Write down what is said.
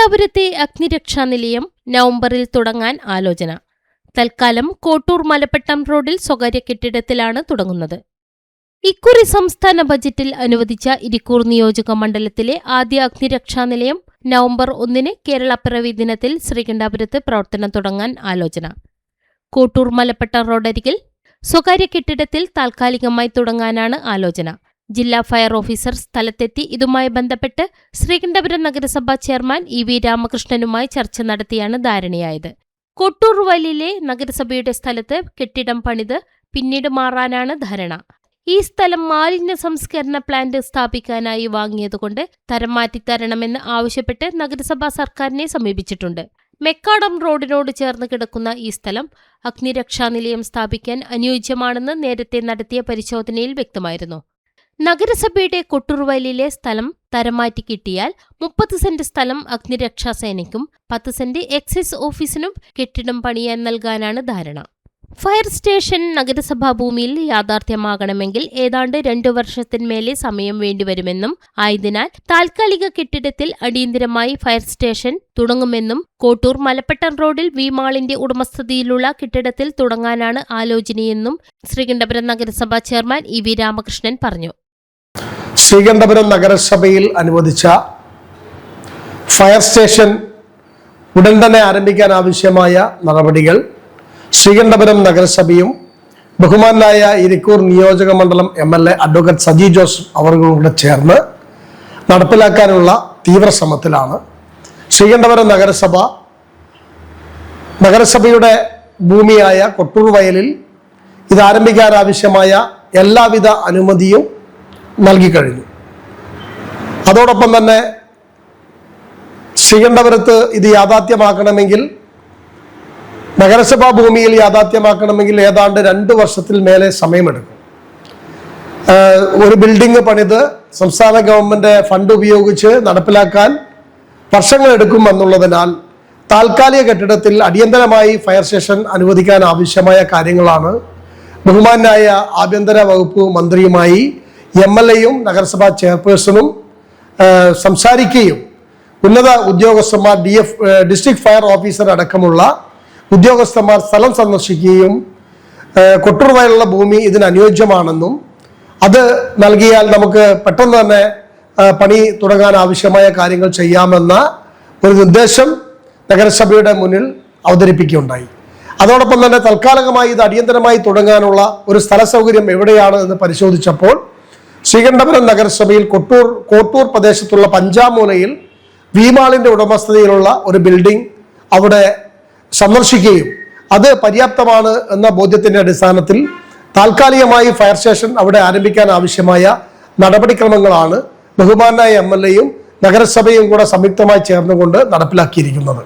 ശ്രീകണ്ഠപുരത്തെ അഗ്നിരക്ഷാ നിലയം നവംബറിൽ തുടങ്ങാൻ ആലോചന. തൽക്കാലം കോട്ടൂർ മലപ്പട്ടം റോഡിൽ സ്വകാര്യ കെട്ടിടത്തിലാണ് തുടങ്ങുന്നത്. ഇക്കുറി സംസ്ഥാന ബജറ്റിൽ അനുവദിച്ച ഇരിക്കൂർ നിയോജക മണ്ഡലത്തിലെ ആദ്യ അഗ്നിരക്ഷാ നിലയം നവംബർ 1 കേരളപ്പിറവി ദിനത്തിൽ ശ്രീകണ്ഠപുരത്ത് പ്രവർത്തനം തുടങ്ങാൻ ആലോചന. കോട്ടൂർ മലപ്പട്ടം റോഡരികിൽ സ്വകാര്യ കെട്ടിടത്തിൽ താൽക്കാലികമായി തുടങ്ങാനാണ് ആലോചന. ജില്ലാ ഫയർ ഓഫീസർ സ്ഥലത്തെത്തി ഇതുമായി ബന്ധപ്പെട്ട് ശ്രീകണ്ഠപുരം നഗരസഭാ ചെയർമാൻ ഇ.വി. രാമകൃഷ്ണനുമായി ചർച്ച നടത്തിയാണ് ധാരണയായത്. കൊട്ടൂർ വയലിലെ നഗരസഭയുടെ സ്ഥലത്ത് കെട്ടിടം പണിത് പിന്നീട് മാറാനാണ് ധാരണ. ഈ സ്ഥലം മാലിന്യ സംസ്കരണ പ്ലാന്റ് സ്ഥാപിക്കാനായി വാങ്ങിയതുകൊണ്ട് തരം മാറ്റിത്തരണമെന്ന് ആവശ്യപ്പെട്ട് നഗരസഭ സർക്കാരിനെ സമീപിച്ചിട്ടുണ്ട്. മെക്കാടം റോഡിനോട് ചേർന്ന് കിടക്കുന്ന ഈ സ്ഥലം അഗ്നിരക്ഷാ നിലയം സ്ഥാപിക്കാൻ അനുയോജ്യമാണെന്ന് നേരത്തെ നടത്തിയ പരിശോധനയിൽ വ്യക്തമായിരുന്നു. നഗരസഭയുടെ കൊട്ടൂർവയലിലെ സ്ഥലം തരംമാറ്റി കിട്ടിയാൽ 30 സെന്റ് സ്ഥലം അഗ്നിരക്ഷാസേനയ്ക്കും 10 സെന്റ് എക്സൈസ് ഓഫീസിനും കെട്ടിടം പണിയാൻ നൽകാനാണ് ധാരണ. ഫയർ സ്റ്റേഷൻ നഗരസഭാ ഭൂമിയിൽ യാഥാർത്ഥ്യമാകണമെങ്കിൽ ഏതാണ്ട് 2 വർഷത്തിന്മേലെ സമയം വേണ്ടിവരുമെന്നും ആയതിനാൽ താൽക്കാലിക കെട്ടിടത്തിൽ അടിയന്തരമായി ഫയർ സ്റ്റേഷൻ തുടങ്ങുമെന്നും കോട്ടൂർ മലപ്പട്ടം റോഡിൽ വി-മാളിന്റെ ഉടമസ്ഥതയിലുള്ള കെട്ടിടത്തിൽ തുടങ്ങാനാണ് ആലോചനയെന്നും ശ്രീകണ്ഠപുരം നഗരസഭാ ചെയർമാൻ ഇ.വി. രാമകൃഷ്ണൻ പറഞ്ഞു. ശ്രീകണ്ഠപുരം നഗരസഭയിൽ അനുവദിച്ച ഫയർ സ്റ്റേഷൻ ഉടൻ തന്നെ ആരംഭിക്കാൻ ആവശ്യമായ നടപടികൾ ശ്രീകണ്ഠപുരം നഗരസഭയും ബഹുമാനായ ഇരിക്കൂർ നിയോജക മണ്ഡലം MLA അഡ്വക്കേറ്റ് സജി ജോസഫ് അവരുടെ കൂടെ ചേർന്ന് നടപ്പിലാക്കാനുള്ള തീവ്ര ശ്രമത്തിലാണ്. ശ്രീകണ്ഠപുരം നഗരസഭയുടെ ഭൂമിയായ കൊട്ടൂർ വയലിൽ ഇത് ആരംഭിക്കാൻ ആവശ്യമായ എല്ലാവിധ അനുമതിയും നൽകിക്കഴിഞ്ഞു. അതോടൊപ്പം തന്നെ ശ്രീകണ്ഠപുരത്ത് ഇത് യാഥാർത്ഥ്യമാക്കണമെങ്കിൽ നഗരസഭാ ഭൂമിയിൽ യാഥാർത്ഥ്യമാക്കണമെങ്കിൽ ഏതാണ്ട് 2 വർഷത്തിൽ മേലെ സമയമെടുക്കും. ഒരു ബിൽഡിംഗ് പണിത് സംസ്ഥാന ഗവൺമെന്റ് ഫണ്ട് ഉപയോഗിച്ച് നടപ്പിലാക്കാൻ വർഷങ്ങളെടുക്കും എന്നുള്ളതിനാൽ താൽക്കാലിക കെട്ടിടത്തിൽ അടിയന്തരമായി ഫയർ സ്റ്റേഷൻ അനുവദിക്കാൻ ആവശ്യമായ കാര്യങ്ങളാണ് ബഹുമാനായ ആഭ്യന്തര വകുപ്പ് മന്ത്രിയുമായി MLAയും നഗരസഭാ ചെയർപേഴ്സണും സംസാരിക്കുകയും ഉന്നത ഉദ്യോഗസ്ഥന്മാർ ഡിസ്ട്രിക്ട് ഫയർ ഓഫീസർ അടക്കമുള്ള ഉദ്യോഗസ്ഥന്മാർ സ്ഥലം സന്ദർശിക്കുകയും കൊട്ടൂർ വയലുള്ള ഭൂമി ഇതിന് അനുയോജ്യമാണെന്നും അത് നൽകിയാൽ നമുക്ക് പെട്ടെന്ന് തന്നെ പണി തുടങ്ങാൻ ആവശ്യമായ കാര്യങ്ങൾ ചെയ്യാമെന്ന ഒരു നിർദ്ദേശം നഗരസഭയുടെ മുന്നിൽ അവതരിപ്പിക്കുകയുണ്ടായി. അതോടൊപ്പം തന്നെ തൽക്കാലികമായി ഇത് അടിയന്തരമായി തുടങ്ങാനുള്ള ഒരു സ്ഥല സൗകര്യം എവിടെയാണ് എന്ന് പരിശോധിച്ചപ്പോൾ ശ്രീകണ്ഠപുരം നഗരസഭയിൽ കോട്ടൂർ പ്രദേശത്തുള്ള പഞ്ചാമൂലയിൽ വി-മാളിന്റെ ഉടമസ്ഥതയിലുള്ള ഒരു ബിൽഡിംഗ് അവിടെ സന്ദർശിക്കുകയും അത് പര്യാപ്തമാണ് എന്ന ബോധ്യത്തിന്റെ അടിസ്ഥാനത്തിൽ താൽക്കാലികമായി ഫയർ സ്റ്റേഷൻ അവിടെ ആരംഭിക്കാൻ ആവശ്യമായ നടപടിക്രമങ്ങളാണ് ബഹുമാനായ MLAയും നഗരസഭയും കൂടെ സംയുക്തമായി ചേർന്നുകൊണ്ട് നടപ്പിലാക്കിയിരിക്കുന്നത്.